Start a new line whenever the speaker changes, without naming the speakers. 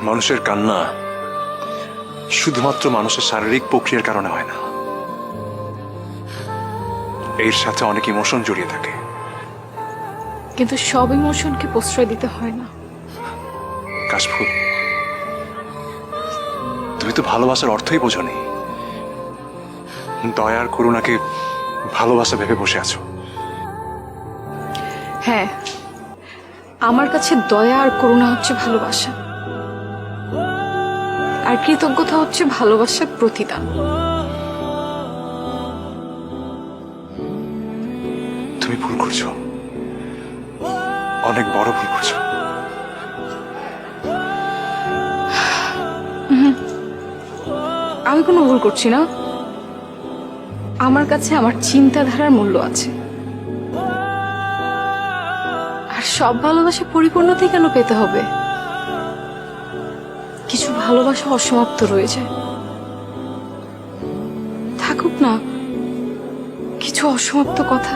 মানুষের কান্না শুধুমাত্র মানুষের শারীরিক প্রক্রিয়ার কারণে হয় না, এর সাথে অনেক ইমোশন জড়িয়ে থাকে।
কিন্তু সব ইমোশনকে প্রশ্রয় দিতে হয় না।
কাশফুল, তুমি তো ভালোবাসার অর্থই বোঝনি। দয়া আর করুণাকে ভালোবাসা ভেবে বসে আছো।
হ্যাঁ, আমার কাছে দয়া আর করুণা হচ্ছে ভালোবাসা, আর কৃতজ্ঞতা হচ্ছে ভালোবাসার প্রতিদান।
তুমি ভুল করছো, অনেক বড় ভুল করছো।
আমি কোনো ভুল করছি না। আমার কাছে আমার চিন্তাধারার মূল্য আছে, আর সব ভালোবাসা পরিপূর্ণতাই কেন পেতে হবে? কিছু ভালোবাসা অসমাপ্ত রয়ে যায়, থাকুক না কিছু অসমাপ্ত কথা।